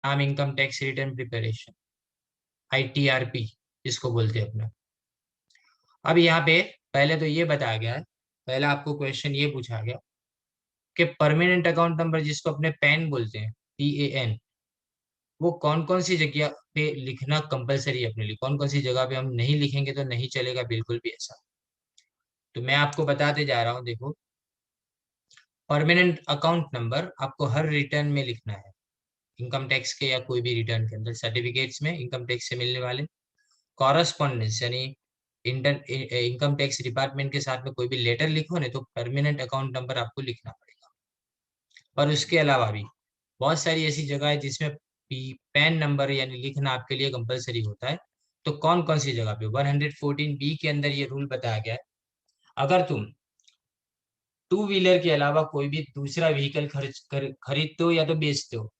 नाम income tax return preparation, ITRP जिसको बोलते हैं अपना। अब यहाँ पे पहले तो ये बताया गया है, पहला आपको क्वेश्चन ये पूछा गया कि परमानेंट अकाउंट नंबर जिसको अपने पैन बोलते हैं, PAN, वो कौन कौन सी जगह पे लिखना कंपलसरी है अपने लिए, कौन कौन सी जगह पे हम नहीं लिखेंगे तो नहीं चलेगा बिल्कुल भी ऐसा। तो मैं आपको बताते जा रहा हूँ, देखो। परमानेंट अकाउंट नंबर आपको हर रिटर्न में लिखना है, इनकम टैक्स के या कोई भी रिटर्न के अंदर, सर्टिफिकेट्स में इनकम टैक्स से मिलने वाले, कॉरस्पॉन्डेंस यानी इंटर इनकम टैक्स डिपार्टमेंट के साथ में कोई भी लेटर लिखो ना, तो परमानेंट अकाउंट नंबर आपको लिखना पड़ेगा। और उसके अलावा भी बहुत सारी ऐसी जगह है जिसमें पैन नंबर यानी लिखना आपके लिए कंपलसरी होता है। तो कौन कौन सी जगह पे 114B के अंदर ये रूल बताया गया है, अगर तुम टू व्हीलर के अलावा कोई भी दूसरा व्हीकल खरीदते हो या तो बेचते हो,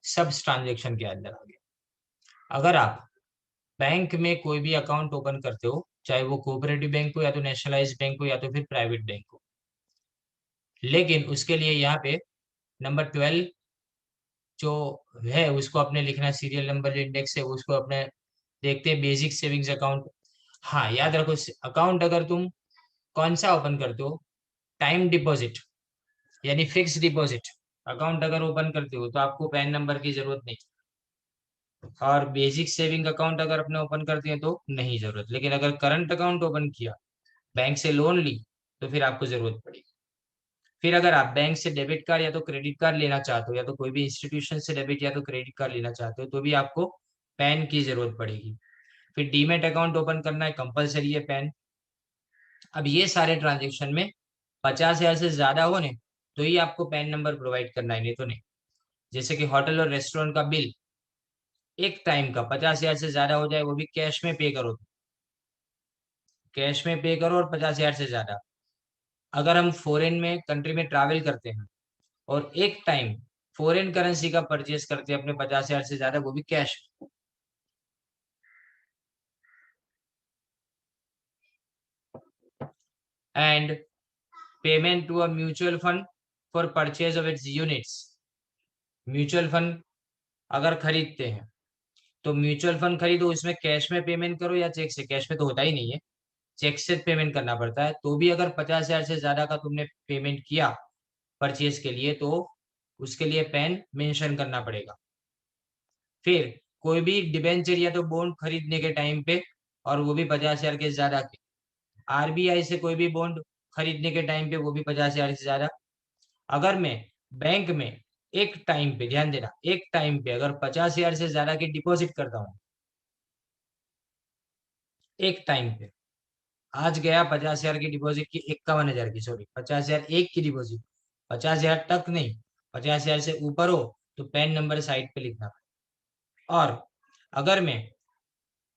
सब ट्रांजेक्शन के अंदर आ गया। अगर आप बैंक में कोई भी अकाउंट ओपन करते हो, चाहे वो कोऑपरेटिव बैंक हो या तो नेशनलाइज बैंक हो या तो फिर प्राइवेट बैंक हो, लेकिन उसके लिए यहाँ पे नंबर 12 जो है उसको अपने लिखना, सीरियल नंबर जो इंडेक्स है उसको अपने देखते हैं, बेसिक सेविंग्स अकाउंट। हाँ, याद रखो, अकाउंट अगर तुम कौन सा ओपन करते हो, टाइम डिपॉजिट यानी फिक्स डिपॉजिट अकाउंट अगर ओपन करते हो तो आपको पैन नंबर की जरूरत नहीं। और बेसिक सेविंग अकाउंट अगर अपने ओपन करते हैं तो नहीं जरूरत, लेकिन अगर करंट अकाउंट ओपन किया, बैंक से लोन ली, तो फिर आपको जरूरत पड़ेगी। फिर अगर आप बैंक से डेबिट कार्ड या तो क्रेडिट कार्ड लेना चाहते हो या तो कोई भी इंस्टीट्यूशन से डेबिट या तो क्रेडिट कार्ड लेना चाहते हो, तो भी आपको पैन की जरूरत पड़ेगी। फिर डीमेट अकाउंट ओपन करना है, कंपलसरी है पैन। अब ये सारे ट्रांजेक्शन में 50,000 से ज्यादा होने तो ही आपको पैन नंबर प्रोवाइड करना है, नहीं तो नहीं। जैसे कि होटल और रेस्टोरेंट का बिल एक टाइम का 50,000 से ज्यादा हो जाए, वो भी कैश में पे करो, कैश में पे करो, और 50,000 से ज्यादा। अगर हम फॉरेन में कंट्री में ट्रैवल करते हैं और एक टाइम फॉरेन करेंसी का परचेज करते हैं अपने 50,000 से ज्यादा, वो भी cash. And payment to a mutual fund for purchase of its units. Mutual fund अगर खरीदते हैं तो म्यूचुअल फंड खरीदो, उसमें कैश में पेमेंट करो या चेक से, कैश में तो होता ही नहीं है, चेक से पेमेंट करना पड़ता है। तो भी अगर 50,000 से ज्यादा का तुमने पेमेंट किया परचेज के लिए, तो उसके लिए पैन मेंशन करना पड़ेगा। फिर कोई भी डिबेंचर या तो बॉन्ड खरीदने के टाइम पे, और वो भी 50,000 के ज्यादा के, RBI से कोई भी बॉन्ड खरीदने के टाइम पे, वो भी 50,000 से ज्यादा। अगर मैं बैंक में एक टाइम पे, ध्यान देना, एक टाइम पे अगर 50,000 से ज्यादा की डिपॉजिट करता हूँ, एक टाइम पे, आज गया 50,000 की डिपॉजिट की, 51,000 की, सॉरी 50,000 एक की डिपॉजिट, 50,000 तक नहीं, 50,000 से ऊपर हो तो पैन नंबर साइड पे लिखना। और अगर मैं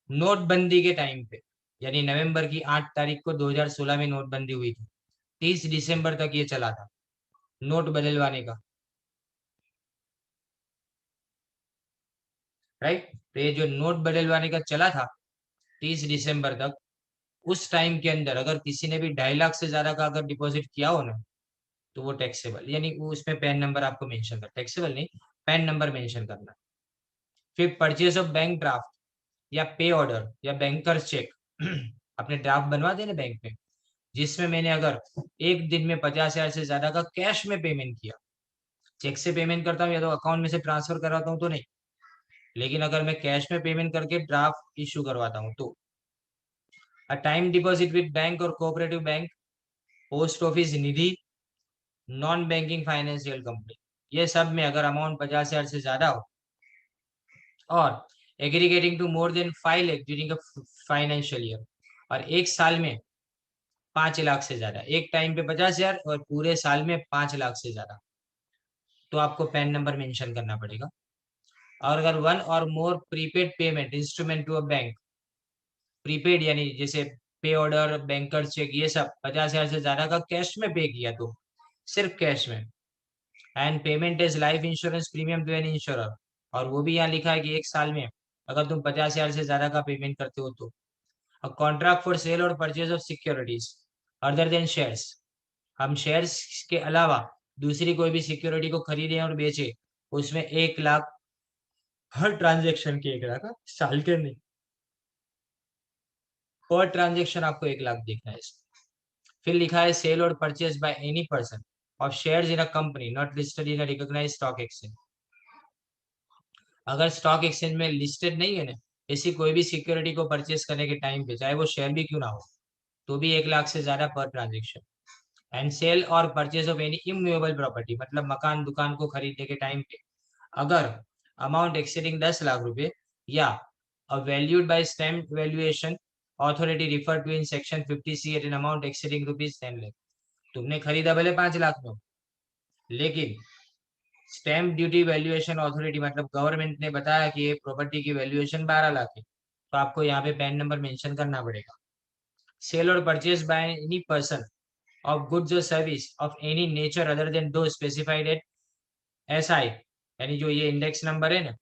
नोटबंदी के टाइम पे, यानी नवंबर की 8 तारीख को 2016 में नोटबंदी हुई थी, 30 दिसंबर तक ये चला था नोट बदलवाने का, राइट। तो ये जो नोट बदलवाने का चला था 30 दिसंबर तक, उस टाइम के अंदर अगर किसी ने भी 2.5 लाख से ज्यादा का अगर डिपॉजिट किया हो ना, तो वो टैक्सेबल, यानी वो उसमें पैन नंबर आपको मेंशन करना, टैक्सेबल नहीं, पैन नंबर मेंशन करना। फिर परचेज ऑफ बैंक ड्राफ्ट या पे ऑर्डर या बैंकर चेक अपने ड्राफ्ट बनवा देने बैंक में, जिसमें मैंने अगर एक दिन में 50,000 से ज्यादा का कैश में पेमेंट किया, चेक से पेमेंट करता हूँ या तो अकाउंट में से ट्रांसफर कराता हूँ तो नहीं, लेकिन अगर मैं कैश में पेमेंट करके ड्राफ्ट इशू करवाता हूँ तो, a time deposit with bank और कोऑपरेटिव बैंक, पोस्ट ऑफिस, निधि, नॉन बैंकिंग फाइनेंशियल कंपनी, ये सब में अगर अमाउंट 50,000 से ज्यादा हो, और aggregating to more than 5 lakh during financial year, और एक साल में 5 लाख से ज्यादा, एक टाइम पे 50,000 और पूरे साल में 5 लाख से ज्यादा, तो आपको पैन नंबर मेंशन करना पड़ेगा। और अगर one or more prepaid payment instrument to a bank, prepaid यानी जैसे पे ऑर्डर, बैंकर चेक, ये सब 50,000 से ज्यादा का कैश में पे किया तो सिर्फ कैश में। And payment is life insurance premium to an insurer, और वो भी यहाँ लिखा है कि एक साल में अगर तुम 50,000 से ज्यादा का पेमेंट करते हो तो। कॉन्ट्रैक्ट फॉर सेल और purchase of securities other than shares, हम शेयर्स के अलावा दूसरी कोई भी सिक्योरिटी को खरीदे और बेचे, उसमें 1 लाख हर ट्रांजेक्शन के 1 लाख, साल के नहीं, पर ट्रांजेक्शन आपको 1 लाख देखना है इसमें। फिर लिखा है सेल और purchase by any person of shares in a company not listed in a recognised stock exchange. अगर स्टॉक एक्सचेंज में लिस्टेड नहीं है ना, ऐसी कोई भी सिक्योरिटी को परचेज करने के टाइम पे, चाहे वो शेयर भी क्यों ना हो, तो भी 1 लाख से ज्यादा पर ट्रांजेक्शन। एंड सेल और purchase of any immovable property, मतलब मकान दुकान को खरीदने के टाइम पे अगर अमाउंट एक्सीडिंग 10 लाख रुपए या valued by stamp valuation authority refer to in section 50C at an amount exceeding ₹10 lakh. तुमने खरीदा भले 5 लाख में, लेकिन स्टैम्प ड्यूटी वैल्यूएशन ऑथोरिटी मतलब गवर्नमेंट ने बताया कि ये प्रॉपर्टी की वैल्यूएशन 12 लाख है, तो आपको यहाँ पे पैन नंबर मेंशन करना पड़ेगा। सेल और purchase by any person of goods or service of any nature other than those specified at SI, यानी जो ये इंडेक्स नंबर है ना,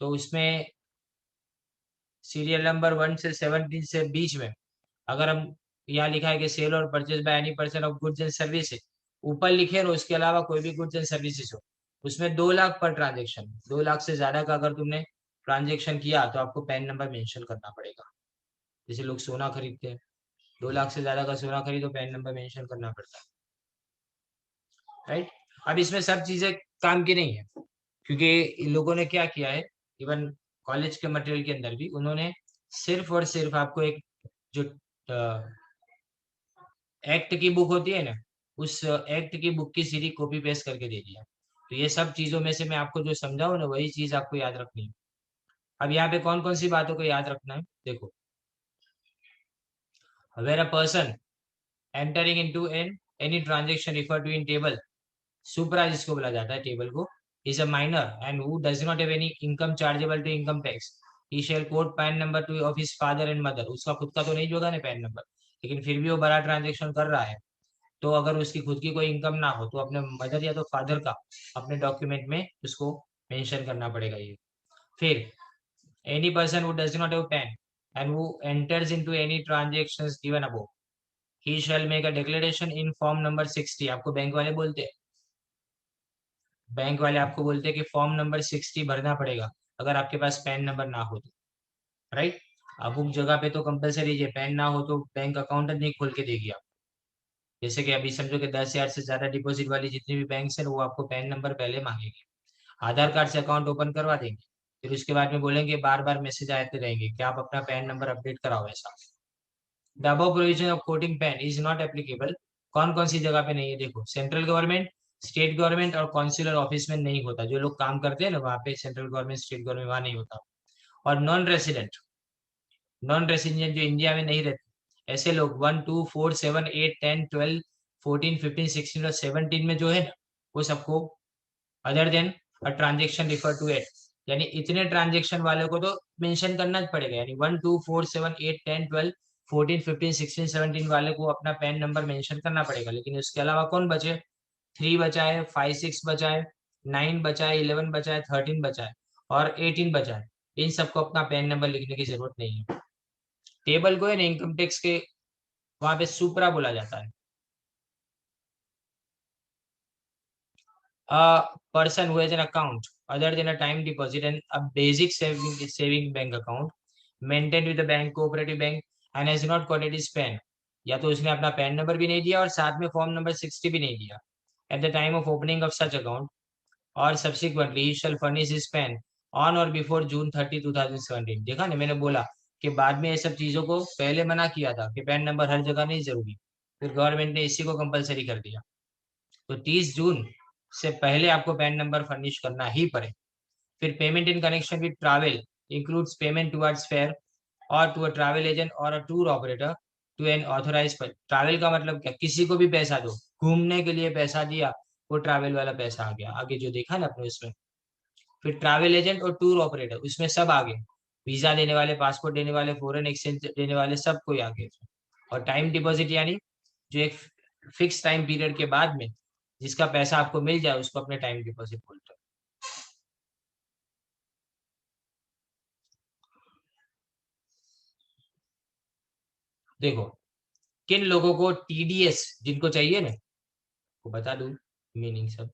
तो उसमें सीरियल नंबर 1 से 17 से बीच में अगर हम यहाँ लिखा है कि सेल और purchase by any person of goods and services, ऊपर लिखे और उसके अलावा कोई भी गुड्स एंड सर्विसेज हो, उसमें 2 लाख पर ट्रांजेक्शन, 2 लाख से ज्यादा का अगर तुमने ट्रांजेक्शन किया तो आपको पैन नंबर मेंशन करना पड़ेगा। जैसे लोग सोना खरीदते हैं, 2 लाख से ज्यादा का सोना खरीदो, पैन नंबर मेंशन करना पड़ता है, राइट। अब इसमें सब चीजें काम की नहीं है, क्योंकि इन लोगों ने क्या किया है, इवन कॉलेज के मटेरियल के अंदर भी उन्होंने सिर्फ और सिर्फ आपको एक जो एक्ट की बुक होती है ना, उस एक्ट की बुक की सीधी कॉपी पेस्ट करके दे दिया। तो ये सब चीजों में से मैं आपको जो समझाऊं ना, वही चीज आपको याद रखनी है। अब यहाँ पे कौन कौन सी बातों को याद रखना है, देखो। Where a person entering into an any transaction refer to in table supra, जिसको बोला जाता है टेबल को, is a minor and who does not have any income chargeable to income tax, he shall quote PAN number to of his father and mother. उसका खुद का तो नहीं होगा ना पैन नंबर, लेकिन फिर भी वो बड़ा ट्रांजेक्शन कर रहा है, तो अगर उसकी खुद की कोई इनकम ना हो तो अपने मदर या तो फादर का अपने डॉक्यूमेंट में उसको मेंशन करना पड़ेगा ये। फिर any person who does not have pan and who enters into any transactions given above, he shell make a declaration in form number 60। आपको बैंक वाले बोलते हैं, बैंक वाले आपको बोलते हैं कि फॉर्म नंबर 60 भरना पड़ेगा अगर आपके पास पैन नंबर ना हो तो, राइट। अब उस जगह पे तो कंपलसरी है, पैन ना हो तो बैंक अकाउंट नहीं खोल के देगी आप। जैसे कि अभी समझो कि 10,000 से ज्यादा डिपॉजिट वाली जितनी भी बैंक है वो आपको पैन नंबर पहले मांगेंगे, आधार कार्ड से अकाउंट ओपन करवा देंगे, फिर उसके बाद में बोलेंगे बार बार मैसेज आते रहेंगे कि आप अपना पैन नंबर अपडेट कराओ ऐसा। The above provision of coating pan is not applicable. कौन कौन सी जगह पे नहीं है, देखो। सेंट्रल गवर्नमेंट, स्टेट गवर्नमेंट और कॉन्सुलर ऑफिस में नहीं होता, जो लोग काम करते हैं ना वहाँ पे, सेंट्रल गवर्नमेंट स्टेट गवर्नमेंट वहाँ नहीं होता। और नॉन रेसिडेंट, नॉन रेसिडेंट जो इंडिया में नहीं रहते, ऐसे लोग 1, 2, 4, 7, 8, 10, 12, 14, 15, 16 और 17 में जो है ना, वो सबको other than a transaction refer to at, यानी इतने ट्रांजेक्शन वाले को तो मेंशन करना पड़ेगा, यानी 1, 2, 4, 7, 8, 10, 12, 14, 15, 16, 17 वाले को अपना पैन नंबर मेंशन करना पड़ेगा। लेकिन उसके अलावा कौन बचे, 3 बचा है, 5, 6 बचा है, 9 बचा है, 11 बचा है, 13 बचा है और 18 बचा है, इन सबको अपना पैन नंबर लिखने की जरूरत नहीं है। टेबल को है ना इनकम टैक्स के वहां पे सुपरा बोला जाता है। A person who has an account other than a time deposit and a basic saving bank account maintained with the bank cooperative bank and has not got his PAN, या तो उसने अपना पैन नंबर भी नहीं दिया और साथ में फॉर्म नंबर 60 भी नहीं दिया at the time of opening of such account, और subsequently he shall furnish his PAN on or before June 30, 2017। देखा ना, मैंने बोला कि बाद में ये सब चीजों को पहले मना किया था कि पैन नंबर हर जगह नहीं जरूरी, फिर गवर्नमेंट ने इसी को कंपलसरी कर दिया। तो 30 जून से पहले आपको पैन नंबर फर्निश करना ही पड़े। फिर payment in connection with travel includes payment towards fare or to a travel agent or a tour operator to an authorise. Travel का मतलब क्या, किसी को भी पैसा दो, घूमने के लिए पैसा दिया, वो ट्रैवल वाला पैसा आ गया, आगे जो देखा ना अपने उसमें। फिर ट्रैवल एजेंट और टूर ऑपरेटर, उसमें सब आ गए, वीजा देने वाले, पासपोर्ट देने वाले, फॉरेन एक्सचेंज देने वाले, सब कोई आ गए। और टाइम डिपॉजिट यानी जो एक फिक्स टाइम पीरियड के बाद में जिसका पैसा आपको मिल जाए उसको अपने टाइम डिपॉजिट बोलते हैं। देखो, किन लोगों को टीडीएस जिनको चाहिए ना, वो बता दूं मीनिंग सब।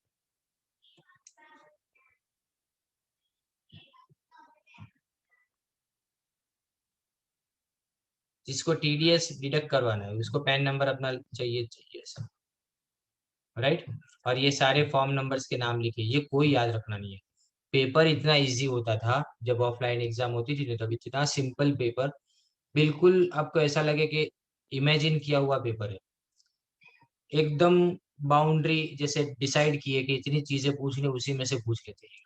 जिसको टीडीएस डिडक्ट करवाना है उसको पैन नंबर अपना चाहिए चाहिए सब, राइट। और ये सारे फॉर्म नंबर्स के नाम लिखे, ये कोई याद रखना नहीं है। पेपर इतना इजी होता था जब ऑफलाइन एग्जाम होती थी, तब इतना सिंपल पेपर, बिल्कुल आपको ऐसा लगे कि इमेजिन किया हुआ पेपर है, एकदम बाउंड्री जैसे डिसाइड किए कि इतनी चीजें पूछनी, उसी में से पूछ लेते हैं।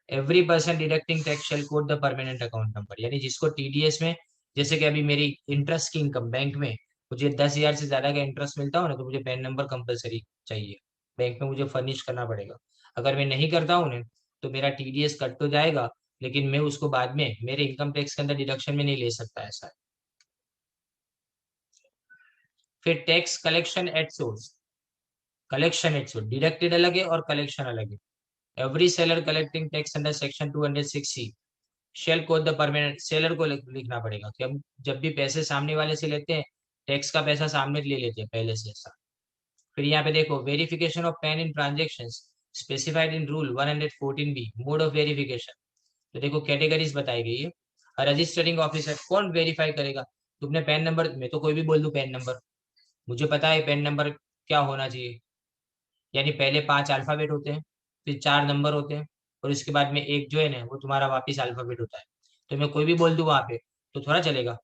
Every person deducting tax shall code the permanent account number, यानी जिसको टीडीएस में, जैसे कि अभी मेरी इंटरेस्ट की इनकम बैंक में मुझे 10,000 से ज्यादा का इंटरेस्ट मिलता हो ना, तो मुझे पैन नंबर कंपलसरी चाहिए, बैंक में मुझे फर्निश करना पड़ेगा। अगर मैं नहीं करता हूँ ना, तो मेरा टीडीएस कट तो जाएगा, लेकिन मैं उसको बाद में मेरे इनकम टैक्स के अंदर डिडक्शन में नहीं ले सकता, ऐसा है। फिर tax collection at source, collection at source deducted अलग है और कलेक्शन अलग है। Every seller collecting tax under section 206C shall code the permanent, seller को लिखना पड़ेगा कि हम जब भी पैसे सामने वाले से लेते हैं, टैक्स का पैसा सामने ले लेते हैं पहले से, ऐसा। फिर यहाँ पे देखो, verification of pan in transaction specified in rule 114B, mode of verification. तो देखो कैटेगरीज बताई गई है। रजिस्टरिंग ऑफिसर कौन वेरीफाई करेगा, तुमने पैन नंबर, मैं तो कोई भी बोल दूं पैन नंबर, मुझे पता है पैन नंबर क्या होना चाहिए, यानी पहले 5 अल्फाबेट होते हैं, फिर 4 नंबर होते हैं, और उसके बाद में एक जो है ना वो तुम्हारा वापिस अल्फाबेट होता है। तो मैं कोई भी बोल दूं वहां पे तो थोड़ा चलेगा,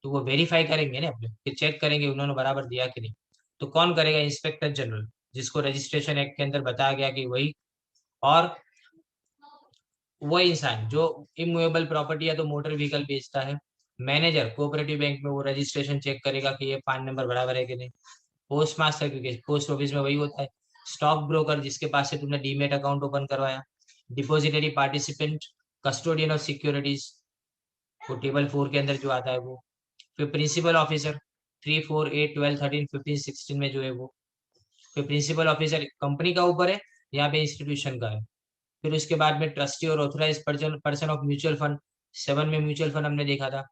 तो वो वेरीफाई करेंगे ना अपने, फिर चेक करेंगे उन्होंने बराबर दिया कि नहीं। तो कौन करेगा, इंस्पेक्टर जनरल, जिसको रजिस्ट्रेशन एक्ट के अंदर बताया गया कि वही, और वही इंसान जो इमूवेबल प्रॉपर्टी या तो मोटर व्हीकल बेचता है। मैनेजर कोऑपरेटिव बैंक में वो रजिस्ट्रेशन चेक करेगा कि ये पान नंबर बराबर है कि नहीं। पोस्ट मास्टर, क्योंकि पोस्ट ऑफिस में वही होता है। स्टॉक ब्रोकर, जिसके पास से तुमने डीमेट अकाउंट ओपन करवाया। Depository participant, custodian of securities, वो टेबल 4 के अंदर जो आता है वो। फिर प्रिंसिपल ऑफिसर 3, 4, 8, 12, 13, 15, 16 में जो है वो। फिर प्रिंसिपल ऑफिसर कंपनी का ऊपर है, यहाँ पे इंस्टीट्यूशन का है। फिर उसके बाद में ट्रस्टी और authorise person of mutual fund, 7 में म्यूचुअल फंड हमने देखा था।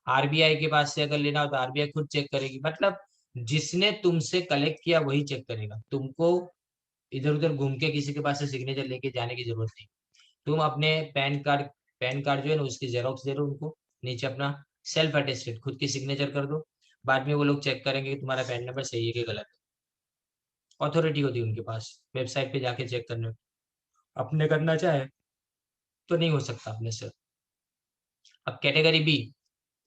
आरबीआई के पास से अगर लेना हो तो आरबीआई खुद चेक करेगी, मतलब जिसने तुमसे कलेक्ट किया वही चेक करेगा, तुमको इधर उधर घूम के किसी के पास से सिग्नेचर लेके जाने की जरूरत नहीं। तुम अपने पैन कार्ड जो है ना उसकी जेरोक्स दे दो उनको, नीचे अपना सेल्फ अटेस्टेड खुद की सिग्नेचर कर दो। बाद में वो लोग चेक करेंगे कि तुम्हारा पैन नंबर सही है कि गलत है। अथॉरिटी होती है उनके पास वेबसाइट पे जाके चेक करने, अपने करना चाहे तो नहीं हो सकता अपने से। अब कैटेगरी बी,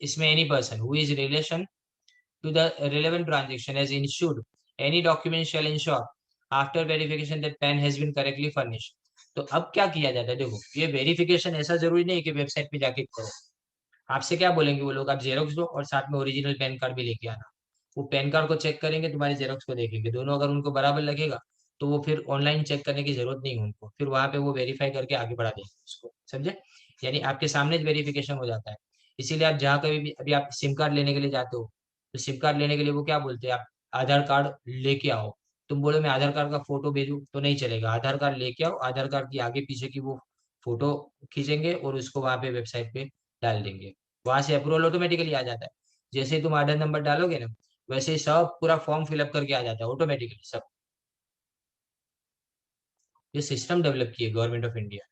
इसमें any person who is relation to the relevant transaction as insured, any document shall ensure after verification that PAN has been correctly furnished। तो अब क्या किया जाता है, देखो ये वेरिफिकेशन ऐसा जरूरी नहीं कि वेबसाइट पे जाके करो। आपसे क्या बोलेंगे वो लोग, आप जेरोक्स दो और साथ में ओरिजिनल पैन कार्ड भी लेके आना। वो पैन कार्ड को चेक करेंगे, तुम्हारे जेरोक्स को देखेंगे, दोनों अगर उनको बराबर लगेगा तो वो फिर ऑनलाइन चेक करने की जरूरत नहीं है उनको, फिर वहां पे वो वेरीफाई करके आगे बढ़ा देंगे उसको, समझे। यानी आपके सामने वेरिफिकेशन हो जाता है। इसीलिए आप जहाँ कभी भी, अभी आप सिम कार्ड लेने के लिए जाते हो, तो सिम कार्ड लेने के लिए वो क्या बोलते हैं, आप आधार कार्ड लेके आओ। तुम बोलो मैं आधार कार्ड का फोटो भेजू तो नहीं चलेगा, आधार कार्ड लेके आओ, आधार कार्ड की आगे पीछे की वो फोटो खींचेंगे और उसको वहां पे वेबसाइट पे डाल देंगे, वहां से अप्रूवल ऑटोमेटिकली आ जाता है। जैसे ही तुम आधार नंबर डालोगे ना, वैसे ही सब पूरा फॉर्म फिलअप करके आ जाता है ऑटोमेटिकली सब। ये सिस्टम डेवलप की है गवर्नमेंट ऑफ इंडिया,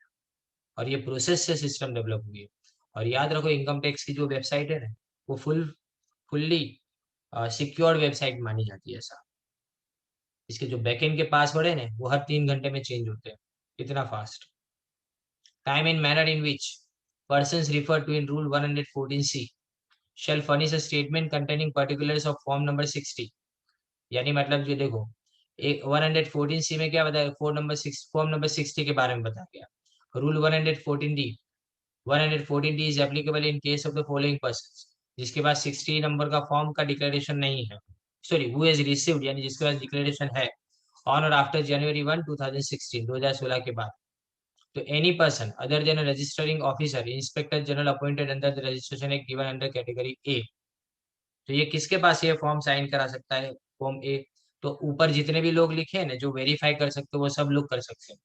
और ये प्रोसेस से सिस्टम डेवलप हुई है। और याद रखो इनकम टैक्स की जो वेबसाइट है ना, वो फुल्ली सिक्योर्ड वेबसाइट मानी जाती है ऐसा। इसके जो बैकएंड के पासवर्ड है ना वो हर 3 घंटे में चेंज होते हैं, इतना fast. Time and manner in which persons referred to in rule 114C shall furnish a statement containing particulars of form number 60। यानी मतलब ये देखो, एक 114C में क्या बताया, फॉर्म नंबर 60 के बारे में बताया गया। Rule 114D, 114D is applicable in case of the following person, जिसके पास 60 नंबर का फॉर्म का डिक्लेरेशन नहीं है, सॉरी हु हैज रिसीव्ड, यानी जिसके पास डिक्लेरेशन है ऑन और आफ्टर January 1, 2016, 2016 के बाद। तो any person other than registering officer, inspector general appointed under the registration act given under category A. तो ये किसके पास ये फॉर्म साइन करा सकता है, फॉर्म ए। तो ऊपर जितने भी लोग लिखे हैं ना जो वेरीफाई कर सकते हैं वो सब लोग कर सकते हैं।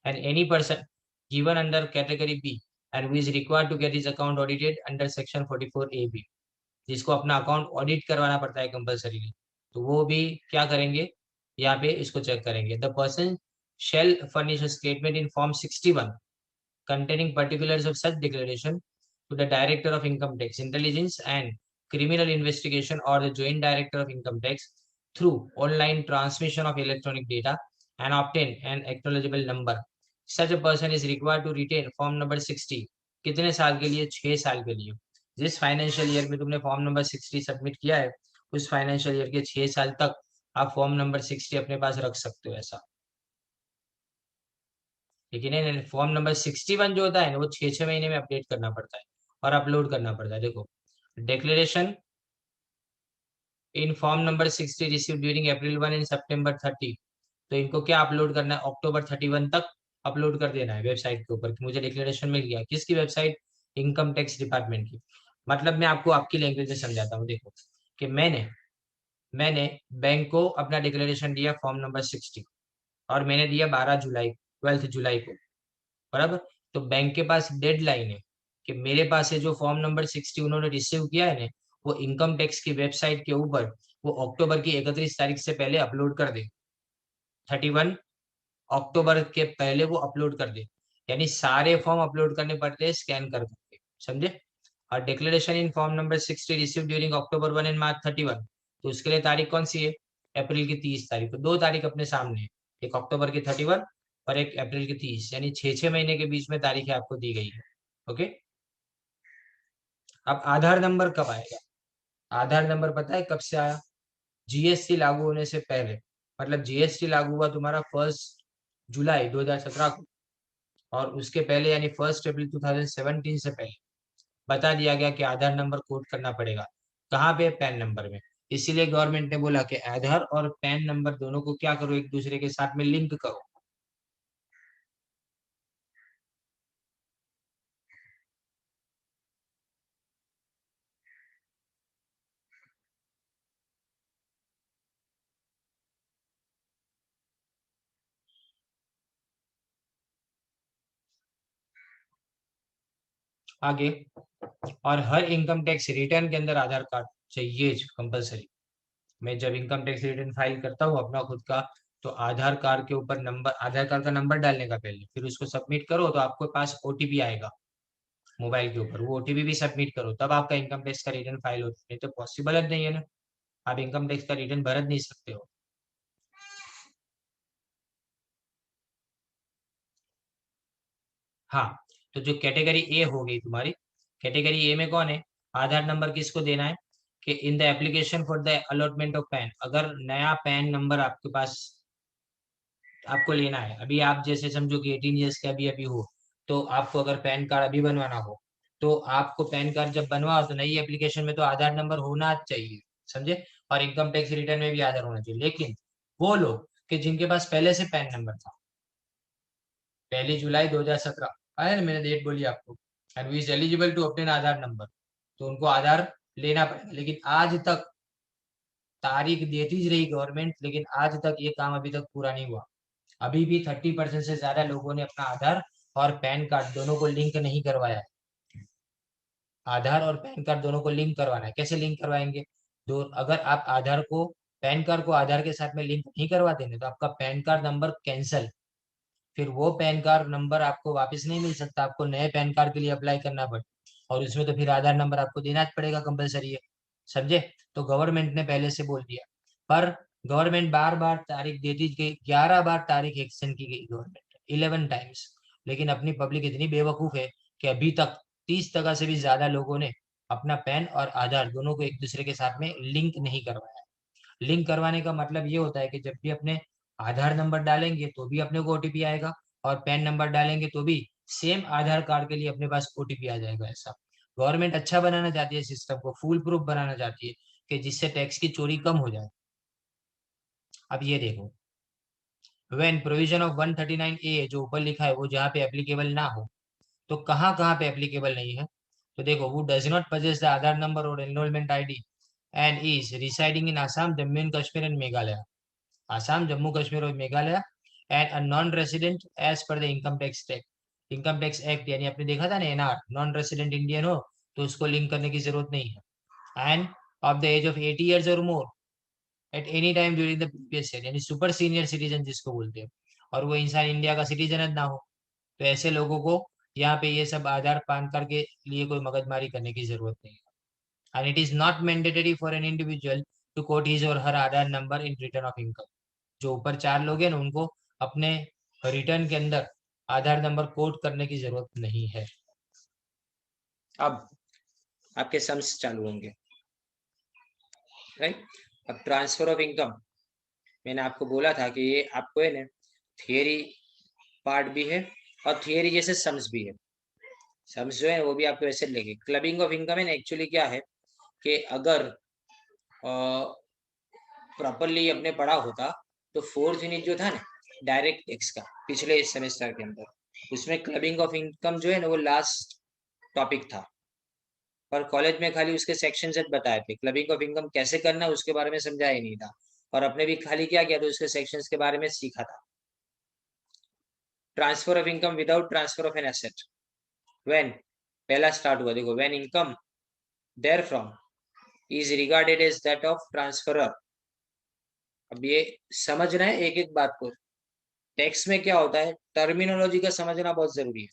And any person given under category B and who is required to get his account audited under section 44AB, जिसको अपना अकाउंट ऑडिट करवाना पड़ता है कंपलसरी, तो वो भी क्या करेंगे, यहाँ पे इसको चेक करेंगे। The person shall furnish a statement in form 61 containing particulars of such declaration to the director of income tax intelligence and criminal investigation or the joint director of income tax through online transmission of electronic data and obtain an acknowledgeable number. Such a person is required to retain form number 60. कितने साल के लिए? 6 साल के लिए. जिस financial year में तुमने फॉर्म नंबर 60 सबमिट किया है, उस फाइनेंशियल ईयर के 6 साल तक आप फॉर्म नंबर 60 अपने पास रख सकते हो ऐसा. लेकिन फॉर्म नंबर 61 जो होता है ना, वो 6 महीने में अपडेट करना पड़ता है और अपलोड करना पड़ता है. देखो, declaration in form number 60 receive during April 1 and September 30. तो इनको क्या अपलोड करना है? अक्टूबर 31 तक अपलोड कर देना है वेबसाइट के ऊपर कि मुझे डिक्लेरेशन मिल गया. किसकी वेबसाइट? इनकम टैक्स डिपार्टमेंट की. मतलब मैं आपको आपकी लैंग्वेज में समझाता हूँ. देखो कि मैंने बैंक को अपना डिक्लेरेशन दिया फॉर्म नंबर 60 और मैंने दिया 12 जुलाई को, बराबर. तो बैंक के पास डेडलाइन है कि मेरे पास है जो फॉर्म नंबर 60 उन्होंने रिसीव किया है ना, वो इनकम टैक्स की वेबसाइट के ऊपर वो अक्टूबर की 31 तारीख से पहले अपलोड कर दे. 31 अक्टूबर के पहले वो अपलोड कर दे. यानी सारे फॉर्म अपलोड करने पड़ते हैं स्कैन कर करके, समझे. और declaration in form number 60 receive during October 1 and March 31. तो उसके लिए तारीख कौन सी है? अप्रैल की 30 तारीख. तो 2 तारीख अपने सामने है, एक अक्टूबर की 31 और एक अप्रैल की 30. यानी 6 महीने के बीच में तारीखें आपको दी गई है. ओके. अब आधार नंबर कब आएगा? आधार नंबर पता है कब से आया? जीएसटी लागू होने से पहले. मतलब जीएसटी लागू हुआ तुम्हारा 1 जुलाई 2017 को, और उसके पहले यानी 1 अप्रैल 2017 से पहले बता दिया गया कि आधार नंबर कोड करना पड़ेगा. कहाँ पे? पैन नंबर में. इसीलिए गवर्नमेंट ने बोला कि आधार और पैन नंबर दोनों को क्या करो, एक दूसरे के साथ में लिंक करो. आगे, और हर इनकम टैक्स रिटर्न के अंदर आधार कार्ड चाहिए कंपलसरी. मैं जब इनकम टैक्स रिटर्न फाइल करता हूँ अपना खुद का, तो आधार कार्ड के ऊपर नंबर, आधार कार्ड का नंबर डालने का पहले, फिर उसको सबमिट करो तो आपके पास ओटीपी आएगा मोबाइल के ऊपर. वो ओटीपी भी सबमिट करो तब आपका इनकम टैक्स का रिटर्न फाइल होता है. नहीं तो पॉसिबल नहीं है ना, आप इनकम टैक्स का रिटर्न भर नहीं सकते हो. हाँ. तो जो कैटेगरी ए हो गई तुम्हारी, कैटेगरी ए में कौन है? आधार नंबर किसको देना है? कि in the application for the allotment of pan, अगर नया पैन नंबर आपके पास आपको लेना है, अभी आप जैसे समझो कि 18 ईयर्स के अभी अभी हो, तो आपको अगर पैन कार्ड अभी बनवाना हो, तो आपको पैन कार्ड जब बनवाओ तो नई एप्लीकेशन में तो आधार नंबर होना चाहिए, समझे. और इनकम टैक्स रिटर्न में भी आधार होना चाहिए. लेकिन वो लोग कि जिनके पास पहले से पैन नंबर था, 1 जुलाई 2017 आया ना, मैंने डेट बोली आपको, and we is eligible to obtain Aadhaar number, तो उनको आधार लेना पड़ेगा. लेकिन आज तक तारीख देती ही रही गवर्नमेंट, लेकिन आज तक ये काम अभी तक पूरा नहीं हुआ. अभी भी 30% से ज्यादा लोगों ने अपना आधार और पैन कार्ड दोनों को लिंक नहीं करवाया है. आधार और पैन कार्ड दोनों को लिंक करवाना है. कैसे लिंक करवाएंगे? दो, अगर आप आधार को, पैन कार्ड को आधार के साथ में लिंक नहीं करवाते हैं तो आपका पैन कार्ड नंबर कैंसल, फिर वो पैन कार्ड नंबर आपको वापस नहीं मिल सकता. आपको नए पैन कार्ड के लिए अप्लाई करना पड़े, और उसमें तो फिर आधार नंबर आपको देना पड़ेगा कंपलसरी है, समझे. तो गवर्नमेंट ने पहले से बोल दिया, पर गवर्नमेंट बार बार तारीख देती गई. 11 बार तारीख एक्सटेंड की गई गवर्नमेंट, 11 टाइम्स. लेकिन अपनी पब्लिक इतनी बेवकूफ है कि अभी तक 30% से भी ज्यादा लोगों ने अपना पैन और आधार दोनों को एक दूसरे के साथ में लिंक नहीं करवाया. लिंक करवाने का मतलब ये होता है कि जब भी अपने आधार नंबर डालेंगे तो भी अपने को ओटीपी आएगा, और पैन नंबर डालेंगे तो भी सेम आधार कार्ड के लिए अपने पास ओटीपी आ जाएगा. ऐसा गवर्नमेंट अच्छा बनाना चाहती है, सिस्टम को फूल प्रूफ बनाना चाहती है कि जिससे टैक्स की चोरी कम हो जाए. अब ये देखो, व्हेन प्रोविजन ऑफ 139A जो ऊपर लिखा है वो जहाँ पे एप्लीकेबल ना हो, तो कहाँ कहाँ पे एप्लीकेबल नहीं है? तो देखो, वो does not possess the Aadhaar number or enrolment ID and is residing in Assam, Jammu and Kashmir and Meghalaya. Assam, Jammu Kashmir और Meghalaya. And a non resident as per the income tax act. यानी आपने देखा था ना, एनआर, नॉन रेसिडेंट इंडियन हो तो उसको लिंक करने की जरूरत नहीं है. And of the age of 80 years or more at any time during the previous year, यानी सुपर सीनियर सिटीजन जिसको बोलते हैं, और वो इंसान इंडिया का सिटीजन ना हो, तो ऐसे लोगों को यहाँ पे ये सब आधार पैन कार्ड के लिए कोई मगजमारी करने की जरूरत नहीं है. and it is not mandatory for an individual to quote his or her Aadhaar number in return of income. जो ऊपर 4 लोग हैं ना, उनको अपने रिटर्न के अंदर आधार नंबर कोड करने की जरूरत नहीं है। अब आपके सम्स चालू होंगे, राइट। अब ट्रांसफर ऑफ इनकम, मैंने आपको बोला था कि ये आपको है ना थियरी पार्ट भी है और थियरी जैसे सम्स भी है। सम्स जो है वो भी आपको ऐसे लेंगे। क्लबिंग ऑफ इनकम है ना, एक्चुअली क्या है कि अगर प्रॉपरली अपने पढ़ा होता तो फोर्थ यूनिट जो था ना डायरेक्ट टैक्स का पिछले सेमेस्टर के अंदर, उसमें क्लबिंग ऑफ इनकम जो है ना वो लास्ट टॉपिक था, पर कॉलेज में खाली उसके सेक्शन से बताए थे। क्लबिंग ऑफ इनकम कैसे करना है उसके बारे में समझाया ही नहीं था, और अपने भी खाली क्या किया था, उसके सेक्शंस के बारे में सीखा था। Transfer of income without transfer of an asset, when पहला स्टार्ट हुआ, देखो when income there from is regarded as that of transferor. अब ये समझना है एक एक बात को। टेक्स्ट में क्या होता है, टर्मिनोलॉजी का समझना बहुत जरूरी है,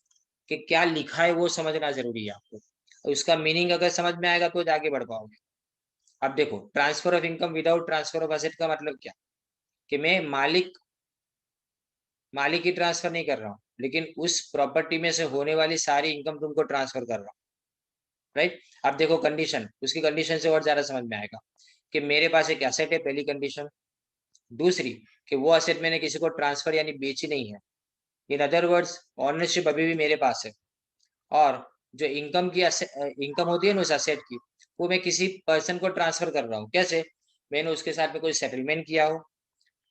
कि क्या लिखा है वो समझना जरूरी है आपको। उसका मीनिंग अगर समझ में आएगा तो आगे बढ़ पाओगे। अब देखो transfer of income without transfer of asset का मतलब क्या, कि मैं मालिक की ट्रांसफर नहीं कर रहा हूँ, लेकिन उस प्रॉपर्टी में से होने वाली सारी इनकम तुमको ट्रांसफर कर रहा हूँ, राइट। अब देखो कंडीशन, उसकी कंडीशन से और ज्यादा समझ में आएगा कि मेरे पास एक एसेट है, पहली कंडीशन। दूसरी कि वो एसेट मैंने किसी को ट्रांसफर यानी बेची नहीं है, इन अदर वर्ड्स ऑनरशिप अभी भी मेरे पास है। और जो इनकम की इनकम होती है ना उस एसेट की, वो मैं किसी पर्सन को ट्रांसफर कर रहा हूँ। कैसे, मैंने उसके साथ में कोई सेटलमेंट किया हो,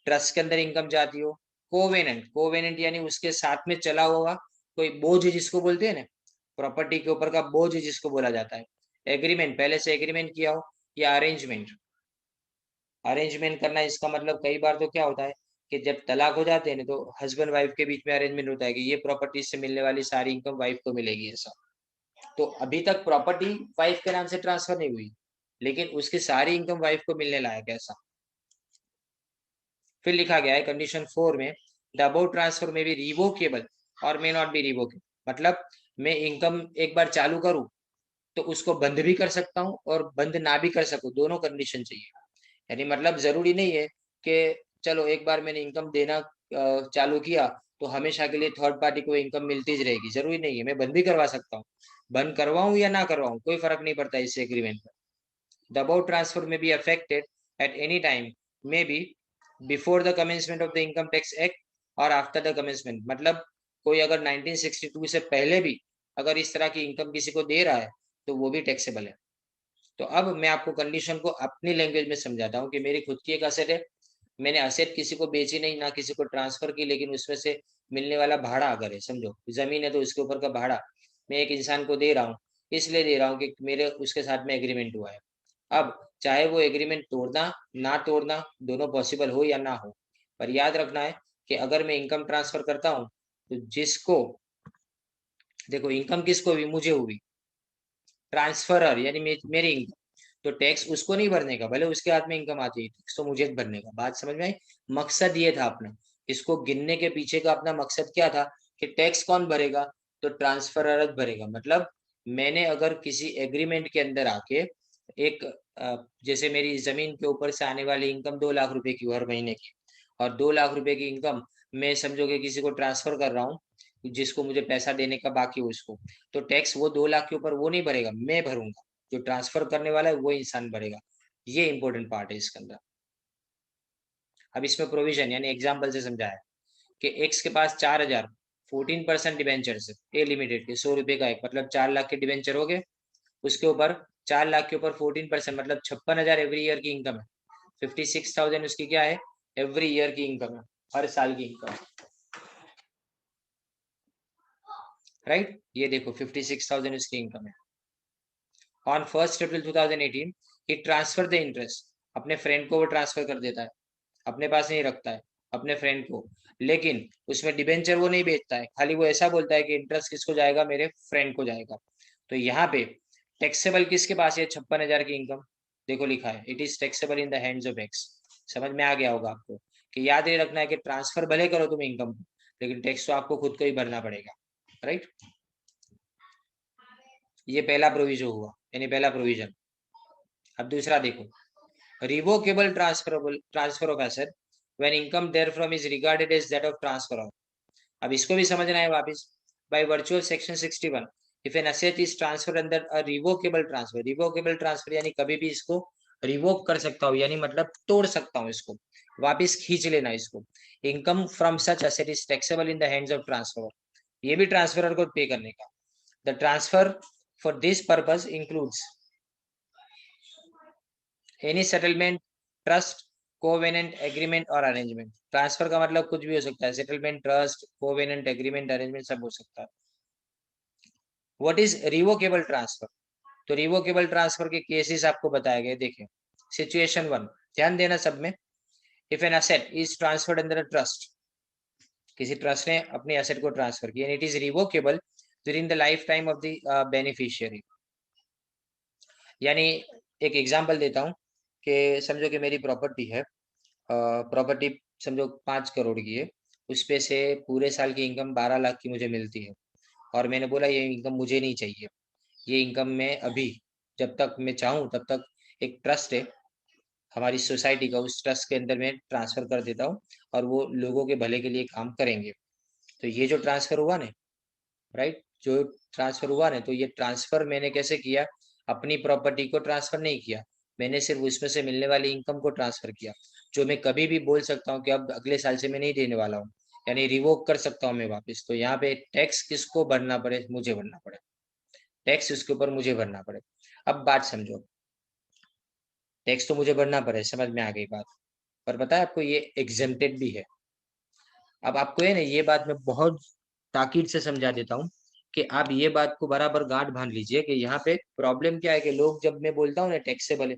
ट्रस्ट के अंदर इनकम जाती हो, कोवेनेंट यानी उसके साथ में चला हुआ कोई बोझ जिसको बोलते हैं ना, प्रॉपर्टी के ऊपर का बोझ जिसको बोला जाता है। एग्रीमेंट, पहले से एग्रीमेंट किया हो, या अरेंजमेंट करना, इसका मतलब कई बार तो क्या होता है कि जब तलाक हो जाते हैं ना, तो हस्बैंड वाइफ के बीच में अरेंजमेंट होता है कि ये प्रॉपर्टी से मिलने वाली सारी इनकम वाइफ को मिलेगी, ऐसा। तो अभी तक प्रॉपर्टी वाइफ के नाम से ट्रांसफर नहीं हुई, लेकिन उसकी सारी इनकम वाइफ को मिलने लायक है, ऐसा। फिर लिखा गया है कंडीशन 4 में, द अबाउट ट्रांसफर में बी रिवोकेबल और मे नॉट बी रिवोकेबल। मतलब मैं इनकम एक बार चालू करूं तो उसको बंद भी कर सकता हूं और बंद ना भी कर सकूं, दोनों कंडीशन चाहिए। यानी मतलब जरूरी नहीं है कि चलो एक बार मैंने इनकम देना चालू किया तो हमेशा के लिए थर्ड पार्टी को इनकम मिलती ही रहेगी, जरूरी नहीं है। मैं बंद भी करवा सकता हूँ, बंद करवाऊं या ना करवाऊं कोई फर्क नहीं पड़ता इस एग्रीमेंट में। द अबाउट ट्रांसफर में be affected eight any time, may be before the commencement of the income tax act और आफ्टर द कमेंसमेंट। मतलब कोई अगर 1962 से पहले भी अगर इस तरह की इनकम किसी को दे रहा है तो वो भी टैक्सेबल है। तो अब मैं आपको कंडीशन को अपनी लैंग्वेज में समझाता हूँ कि मेरी खुद की एक असेट है, मैंने असेट किसी को बेची नहीं, ना किसी को ट्रांसफर की, लेकिन उसमें से मिलने वाला भाड़ा अगर है, समझो जमीन है तो उसके ऊपर का भाड़ा मैं एक इंसान को दे रहा हूँ, इसलिए दे रहा हूँ कि मेरे उसके साथ में एग्रीमेंट हुआ है। अब चाहे वो एग्रीमेंट तोड़ना ना तोड़ना दोनों पॉसिबल हो या ना हो, पर याद रखना है कि अगर मैं इनकम ट्रांसफर करता हूँ तो जिसको, देखो इनकम किसको हुई, मुझे हुई, ट्रांसफरर यानी मेरी इनकम, तो टैक्स उसको नहीं भरने का, भले उसके हाथ में इनकम आती है, टैक्स तो मुझे भरने का। बात समझ में आई। मकसद ये था अपना, इसको गिनने के पीछे का अपना मकसद क्या था कि टैक्स कौन भरेगा, तो ट्रांसफरर भरेगा। मतलब मैंने अगर किसी एग्रीमेंट के अंदर आके एक जैसे मेरी जमीन के ऊपर से आने वाली इनकम 2 लाख रुपए की हर महीने की, और 2 लाख रुपए की इनकम मैं समझो कि किसी को ट्रांसफर कर रहा हूँ, जिसको मुझे पैसा देने का बाकी हो उसको, तो टैक्स वो 2 लाख के ऊपर वो नहीं भरेगा, मैं भरूंगा। जो ट्रांसफर करने वाला है वो इंसान भरेगा। ये इंपॉर्टेंट पार्ट है इसके अंदर। अब इसमें प्रोविजन यानी एग्जाम्पल से समझाया कि एक्स के पास 4,000 14% डिवेंचर है, ए लिमिटेड के 100 रुपए का एक, मतलब 4 लाख के डिवेंचर हो गए। उसके ऊपर 4 लाख के ऊपर 14% मतलब 56,000 एवरी ईयर की इनकम है। 56,000 उसकी क्या है, एवरी ईयर की इनकम है, हर साल की इनकम, राइट। ये देखो 56,000 उसकी इनकम है। On 1 April 2018 he transfer the interest, अपने फ्रेंड को वो ट्रांसफर कर देता है, अपने पास नहीं रखता है, अपने फ्रेंड को। लेकिन उसमें डिबेंचर वो नहीं बेचता है, खाली वो ऐसा बोलता है कि इंटरेस्ट किसको जाएगा, मेरे फ्रेंड को जाएगा। तो यहाँ पे टैक्सेबल किसके पास है, 56,000 की इनकम, देखो लिखा है it is taxable in the hands of x. समझ में आ गया होगा आपको कि याद ये रखना है कि ट्रांसफर भले करो तुम इनकम को, लेकिन टैक्स तो आपको खुद को ही भरना पड़ेगा, राइट। ये पहला प्रोविजन हुआ, यानी पहला प्रोविजन। अब दूसरा देखो, revocable transfer of asset when income there from is regarded as that of transfer of. अब इसको भी समझना है वापस। By virtual section 61 if an asset is transfer under a revocable transfer, revocable transfer यानी कभी भी इसको रिवोक कर सकता हूँ, यानी मतलब तोड़ सकता हूँ इसको, वापस खींच लेना इसको। Income from such asset is taxable in the hands of transfer, ये भी ट्रांसफरर को पे करने का। The transfer for this purpose includes any settlement, trust, covenant, agreement और अरेंजमेंट। ट्रांसफर का मतलब कुछ भी हो सकता है, settlement, trust, covenant, agreement, arrangement सब हो सकता है। What is revocable transfer? तो रिवोकेबल ट्रांसफर के केसेस आपको बताए गए, देखें। सिचुएशन 1, ध्यान देना सब में। If an asset is transferred under a trust, किसी ट्रस्ट ने अपने एसेट को ट्रांसफर किया, it is revocable during the lifetime of the beneficiary. यानी एक एग्जांपल देता हूँ कि समझो कि मेरी प्रॉपर्टी है, प्रॉपर्टी समझो 5 करोड़ की है, उस पे से पूरे साल की इनकम 12 लाख की मुझे मिलती है, और मैंने बोला ये इनकम मुझे नहीं चाहिए, ये इनकम मैं अभी जब तक मैं चाहूँ तब तक एक ट्रस्ट है हमारी सोसाइटी का, उस ट्रस्ट के अंदर मैं ट्रांसफर कर देता हूँ और वो लोगों के भले के लिए काम करेंगे। तो ये जो ट्रांसफर हुआ ना, राइट, जो ट्रांसफर हुआ ना, तो ये ट्रांसफर मैंने कैसे किया? अपनी प्रॉपर्टी को ट्रांसफर नहीं किया, मैंने सिर्फ उसमें से मिलने वाली इनकम को ट्रांसफर किया, जो मैं कभी भी बोल सकता हूँ कि अब अगले साल से मैं नहीं देने वाला हूँ, यानी रिवोक कर सकता हूँ मैं वापस। तो यहाँ पे टैक्स किसको भरना पड़े? मुझे भरना पड़े, टैक्स उसके ऊपर मुझे भरना पड़े। अब बात समझो, टैक्स तो मुझे भरना पड़े, समझ में आ गई बात, पर पता है आपको ये एग्जेम्प्टेड भी है। अब आपको है ना, ये बात मैं बहुत ताकीद से समझा देता हूँ कि आप ये बात को बराबर गांठ बांध लीजिए कि यहाँ पे प्रॉब्लम क्या है कि लोग, जब मैं बोलता हूँ ना टैक्सेबल है,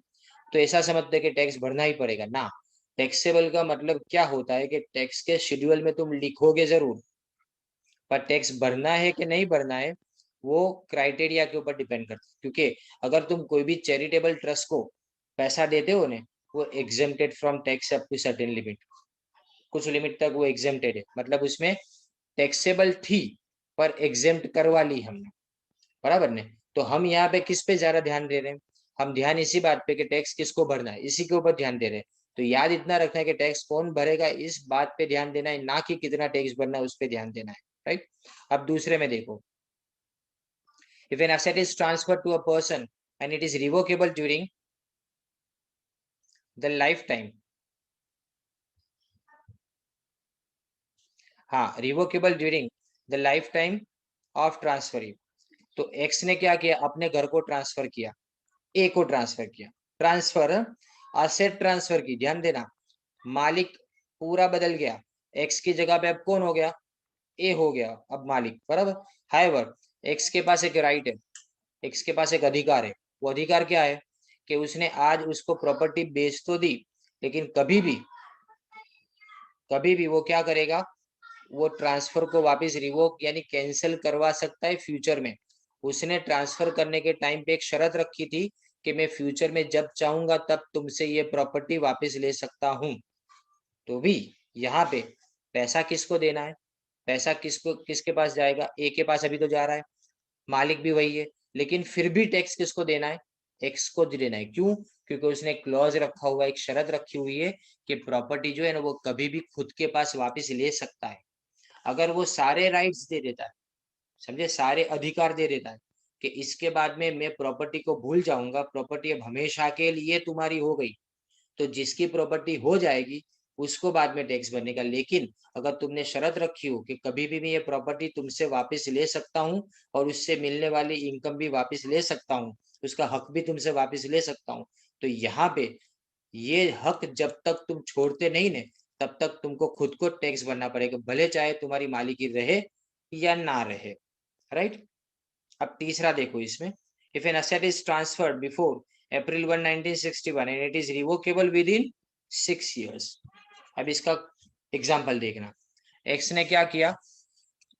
तो ऐसा समझते हैं कि टैक्स भरना ही पड़ेगा ना। टैक्सेबल का मतलब क्या होता है कि टैक्स के शेड्यूल में तुम लिखोगे जरूर, पर टैक्स भरना है कि नहीं भरना है वो क्राइटेरिया के ऊपर डिपेंड करता है। क्योंकि अगर तुम कोई भी चैरिटेबल ट्रस्ट को पैसा देते हो ना, वो exempted from tax up to certain limit, कुछ लिमिट तक वो एग्जेम्प्टेड है, मतलब उसमें टैक्सेबल थी पर एग्जेम्प्ट करवा ली हमने, बराबर ने। तो हम यहाँ पे किस पे ज्यादा ध्यान दे रहे हैं? हम ध्यान इसी बात पे कि टैक्स किसको भरना है, इसी के ऊपर ध्यान दे रहे हैं। तो याद इतना रखना है कि टैक्स कौन भरेगा, इस बात पे ध्यान देना है, ना कि कितना टैक्स भरना है उस पे ध्यान देना है, राइट। अब दूसरे में देखो, if an asset is transferred to a person and it is revocable during the lifetime, हाँ, revocable during the lifetime of transfer. तो एक्स ने क्या किया? अपने घर को ट्रांसफर किया, ए को ट्रांसफर किया, ट्रांसफर असेट ट्रांसफर की, ध्यान देना, मालिक पूरा बदल गया, एक्स की जगह पे अब कौन हो गया? ए हो गया अब मालिक, बराबर। हाउएवर एक्स के पास एक राइट है, एक्स के पास एक अधिकार है, वो अधिकार क्या है कि उसने आज उसको प्रॉपर्टी बेच तो दी, लेकिन कभी भी वो क्या करेगा? वो ट्रांसफर को वापस रिवोक यानी कैंसिल करवा सकता है फ्यूचर में। उसने ट्रांसफर करने के टाइम पे एक शर्त रखी थी कि मैं फ्यूचर में जब चाहूंगा तब तुमसे ये प्रॉपर्टी वापस ले सकता हूं। तो भी यहाँ पे पैसा किसको देना है? पैसा किसके पास जाएगा? ए के पास अभी तो जा रहा है, मालिक भी वही है, लेकिन फिर भी टैक्स किसको देना है? एक्स को देना है। क्यों? क्योंकि उसने क्लॉज रखा हुआ, एक शर्त रखी हुई है कि प्रॉपर्टी जो है ना वो कभी भी खुद के पास वापस ले सकता है। अगर वो सारे राइट्स दे देता है, समझे, सारे अधिकार दे देता है कि इसके बाद में मैं प्रॉपर्टी को भूल जाऊंगा, प्रॉपर्टी अब हमेशा के लिए तुम्हारी हो गई, तो जिसकी प्रॉपर्टी हो जाएगी उसको बाद में टैक्स भरने का। लेकिन अगर तुमने शर्त रखी हो कि कभी भी मैं ये प्रॉपर्टी तुमसे वापस ले सकता हूँ और उससे मिलने वाली इनकम भी वापस ले सकता हूँ, उसका हक भी तुमसे वापस ले सकता हूँ, तो यहाँ पे ये हक जब तक तुम छोड़ते नहीं ने, तब तक तुमको खुद को टैक्स भरना पड़ेगा, भले चाहे तुम्हारी मालिकी रहे या ना रहे, राइट। अब तीसरा देखो इसमें, if an asset is transferred before April 1, 1961 and it is revocable with in 6 years। अब इसका एग्जाम्पल देखना, एक्स ने क्या किया?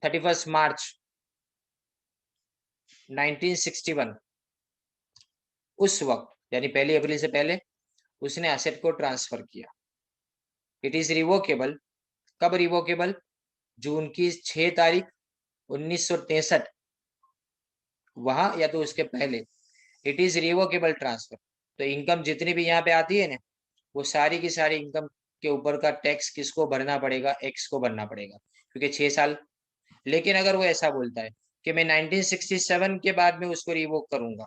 31 मार्च 1961 उस वक्त, यानी 1 अप्रैल से पहले उसने एसेट को ट्रांसफर किया। इट इज रिवोकेबल, कब रिवोकेबल? जून की 6 तारीख 1963, वहां या तो उसके पहले। इट इज रिवोकेबल ट्रांसफर, तो इनकम जितनी भी यहाँ पे आती है ना, वो सारी की सारी इनकम के ऊपर का टैक्स किसको भरना पड़ेगा, एक्स को भरना पड़ेगा, क्योंकि 6 साल। लेकिन अगर वो ऐसा बोलता है कि मैं 1967 के बाद में उसको रिवोक करूंगा,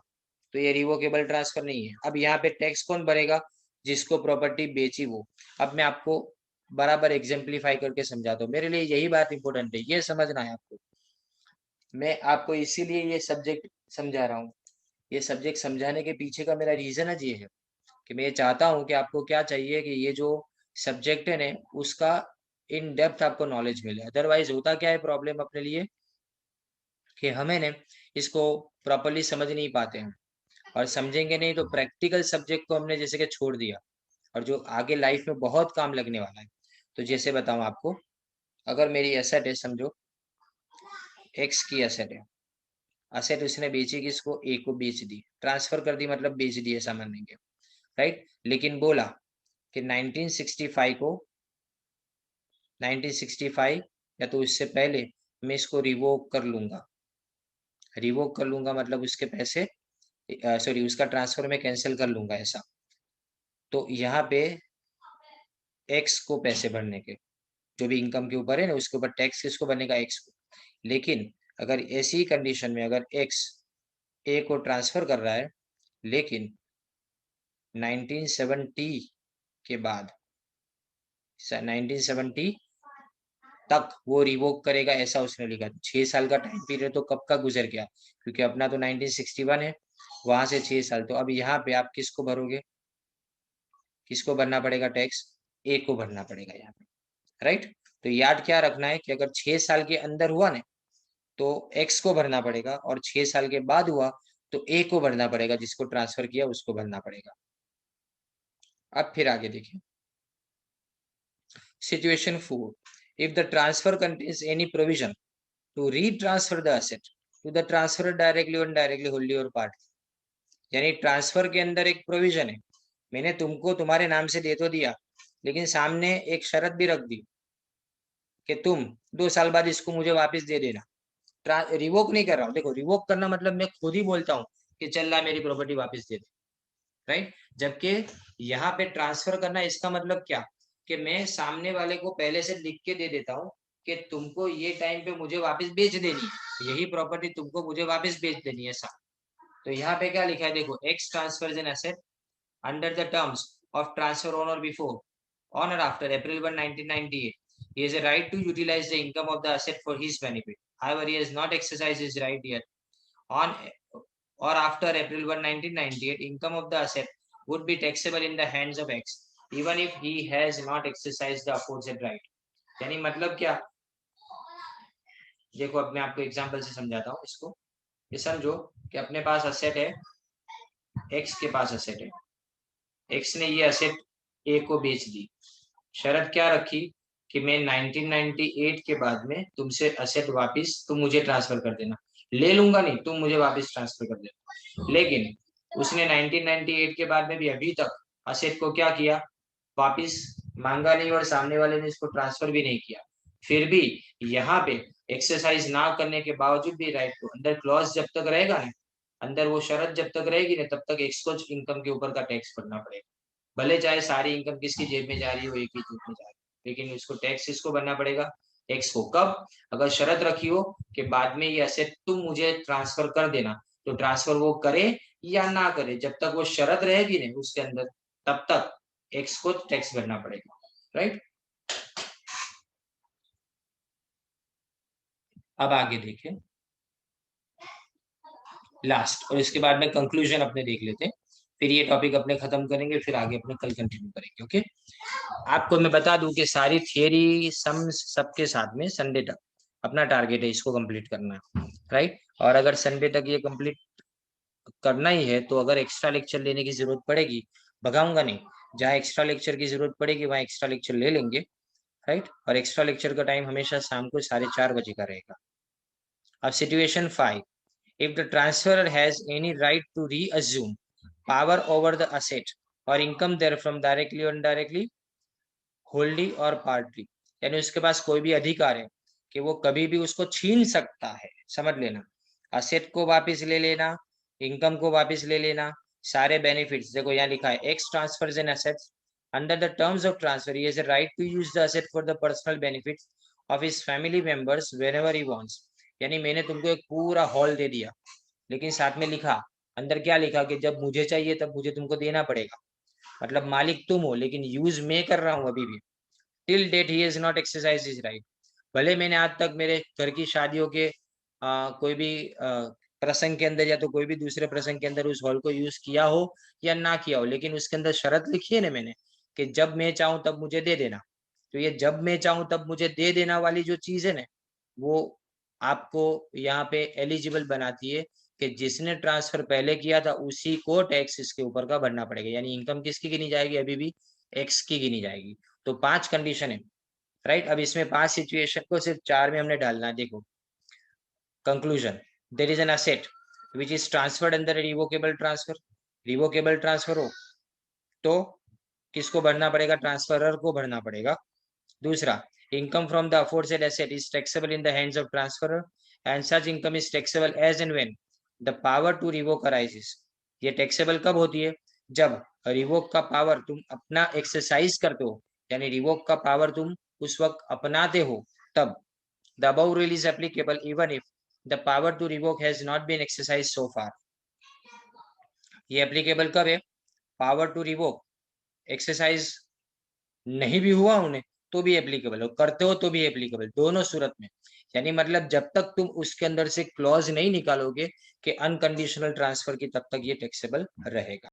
तो ये रिवोकेबल ट्रांसफर नहीं है। अब यहाँ पे टैक्स कौन भरेगा, जिसको प्रॉपर्टी बेची वो। अब मैं आपको बराबर एग्जाम्पलीफाई करके समझाता हूँ, मेरे लिए यही बात इंपॉर्टेंट है, ये समझना है आपको। मैं आपको इसीलिए ये सब्जेक्ट समझा रहा हूँ। ये सब्जेक्ट समझाने के पीछे का मेरा रीजन है ये है कि मैं ये चाहता हूँ कि आपको क्या चाहिए कि ये जो सब्जेक्ट है ना, उसका इन डेप्थ आपको नॉलेज मिले। अदरवाइज होता क्या है प्रॉब्लम अपने लिए, कि हमें ने इसको प्रॉपरली समझ नहीं पाते हैं, और समझेंगे नहीं तो प्रैक्टिकल सब्जेक्ट को हमने जैसे कि छोड़ दिया, और जो आगे लाइफ में बहुत काम लगने वाला है। तो जैसे बताऊं आपको, अगर मेरी एसेट है, समझो एक्स की एसेट है, एसेट उसने बेची किसको, ए को बेच दी, ट्रांसफर कर दी, मतलब बेच दी ऐसा मानेंगे, राइट। लेकिन बोला कि 1965 या तो इससे पहले मैं इसको रिवोक कर लूंगा। रिवोक कर लूंगा मतलब उसके पैसे, सॉरी उसका ट्रांसफर में कैंसिल कर लूंगा ऐसा। तो यहाँ पे एक्स को पैसे भरने के, जो भी इनकम के ऊपर है ना उसके ऊपर टैक्स किसको भरने का, एक्स को। लेकिन अगर ऐसी कंडीशन में अगर एक्स ए को ट्रांसफर कर रहा है, लेकिन 1970 के बाद 1970 तक वो रिवोक करेगा ऐसा उसने लिखा। 6 साल का टाइम पीरियड तो कब का गुजर गया, क्योंकि अपना तो 1961 है, वहां से 6 साल। तो अब यहाँ पे आप किसको भरोगे, किसको भरना पड़ेगा टैक्स, ए को भरना पड़ेगा यहाँ पे, राइट। तो याद क्या रखना है कि अगर 6 साल के अंदर हुआ ना तो एक्स को भरना पड़ेगा, और 6 साल के बाद हुआ तो ए को भरना पड़ेगा, जिसको ट्रांसफर किया उसको भरना पड़ेगा। अब फिर आगे देखिए, situation 4, if the transfer contains any provision to retransfer the asset to the transfer directly or indirectly wholly or part. यानी ट्रांसफर के अंदर एक प्रोविजन है, मैंने तुमको तुम्हारे नाम से दे तो दिया, लेकिन सामने एक शर्त भी रख दी कि तुम 2 साल बाद इसको मुझे वापस दे देना। रिवोक नहीं कर रहा हूँ, देखो रिवोक करना मतलब मैं खुद ही बोलता हूँ कि चल रहा मेरी प्रॉपर्टी वापस दे दे, राइट। जबकि यहाँ पे ट्रांसफर करना इसका मतलब क्या, कि मैं सामने वाले को पहले से लिख के दे देता हूँ कि तुमको ये टाइम पे मुझे वापस बेच देनी है, यही प्रॉपर्टी तुमको मुझे वापस बेच देनी है ऐसा। तो यहाँ पे क्या लिखा है देखो, X transfers an asset under the terms of transfer on or before, on or after April 1, 1998. He has a right to utilize the income of the asset for his benefit. However, he has not exercised his right yet. On or after April 1, 1998, income of the asset would be taxable in the hands of X, even if he has not exercised the aforesaid right. यानी मतलब क्या, देखो अब मैं आपको example से समझाता हूँ इसको। ये समझो कि अपने पास असेट है, एक्स के पास असेट है, एक्स ने ये असेट ए को बेच दी। शर्त क्या रखी कि मैं 1998 के बाद में तुमसे असेट वापस तुम मुझे ट्रांसफर कर देना, ले लूंगा नहीं, तुम मुझे वापस ट्रांसफर कर देना। लेकिन उसने 1998 के बाद में भी अभी तक असेट को क्या किया, वापस मांगा नहीं, और सामने वाले ने इसको ट्रांसफर भी नहीं किया। फिर भी यहाँ पे एक्सरसाइज ना करने के बावजूद भी राइट को, अंदर क्लॉज जब तक रहेगा ना, अंदर वो शर्त जब तक रहेगी ना, तब तक एक्स को इनकम के ऊपर का टैक्स भरना पड़ेगा। भले चाहे सारी इनकम किसकी जेब में जा रही हो, एक ही जेब में जा रही है, लेकिन इसको टैक्स इसको भरना पड़ेगा, एक्स को। कब, अगर शर्त रखी हो कि बाद में ये एसेट तुम मुझे ट्रांसफर कर देना, तो ट्रांसफर वो करे या ना करे, जब तक वो शर्त रहेगी ना उसके अंदर, तब तक एक्स को टैक्स भरना पड़ेगा, राइट। अब आगे देखें लास्ट, और इसके बाद में कंक्लूजन अपने देख लेते हैं, फिर ये टॉपिक अपने खत्म करेंगे, फिर आगे अपने कल कंटिन्यू करेंगे। ओके, आपको मैं बता दूं कि सारी थियरी सम सबके साथ में संडे तक अपना टारगेट है इसको कंप्लीट करना, राइट। और अगर संडे तक ये कंप्लीट करना ही है तो अगर एक्स्ट्रा लेक्चर लेने की जरूरत पड़ेगी, भगाऊंगा नहीं, जहाँ एक्स्ट्रा लेक्चर की जरूरत पड़ेगी वहाँ एक्स्ट्रा लेक्चर ले लेंगे, राइट। और एक्स्ट्रा लेक्चर का टाइम हमेशा शाम को 4:30 बजे का रहेगा। अब situation 5, if the transferor has any right to reassume power over the asset or income therefrom directly or indirectly, wholly or partly, यानी उसके पास कोई भी अधिकार है कि वो कभी भी उसको छीन सकता है, समझ लेना, असेट को वापस ले लेना, इनकम को वापस ले लेना, सारे बेनिफिट्स देखो यहाँ लिखा है X transfers an assets under the terms of transfer he has a right to use the asset for the personal benefits of his family members whenever he wants. यानी मैंने तुमको एक पूरा हॉल दे दिया, लेकिन साथ में लिखा, अंदर क्या लिखा कि जब मुझे चाहिए तब मुझे तुमको देना पड़ेगा। मतलब मालिक तुम हो, लेकिन यूज मैं कर रहा हूँ अभी भी। Till date he has not exercise his right. भले मैंने आज तक मेरे घर की शादियों के कोई भी प्रसंग के अंदर या तो कोई भी दूसरे प्रसंग के अंदर उस हॉल को यूज किया हो या ना किया हो, लेकिन उसके अंदर शर्त लिखी है ना मैंने कि जब मैं चाहूं तब मुझे दे देना। तो ये जब मैं चाहूं तब मुझे दे देना वाली जो चीज है ना, वो आपको यहाँ पे एलिजिबल बनाती है कि जिसने ट्रांसफर पहले किया था उसी को टैक्स इसके ऊपर का भरना पड़ेगा। यानी इनकम किसकी गिनी जाएगी, अभी भी एक्स की गिनी जाएगी। तो 5 कंडीशन है, राइट। अब इसमें 5 सिचुएशन को सिर्फ 4 में हमने डालना है। देखो conclusion, there is an asset which is transferred under revocable transfer. Revocable transfer हो तो किसको भरना पड़ेगा, ट्रांसफरर को भरना पड़ेगा। दूसरा, income from the aforesaid asset is taxable in the hands of transferor and such income is taxable as and when the power to revoke arises. ये टैक्सेबल कब होती है, जब रिवोक का पावर तुम अपना एक्सरसाइज करते हो, यानी रिवोक का पावर तुम उस वक्त अपनाते हो तब। The above rule is applicable even if the power to revoke has not been exercise so far. ये एप्लीकेबल कब है, पावर टू रिवोक एक्सरसाइज नहीं भी हुआ उन्हें तो भी एप्लीकेबल हो, करते हो तो भी एप्लीकेबल, दोनों सूरत में। यानी मतलब जब तक तुम उसके अंदर से क्लॉज नहीं निकालोगे कि अनकंडीशनल ट्रांसफर की, तब तक ये टैक्सेबल रहेगा।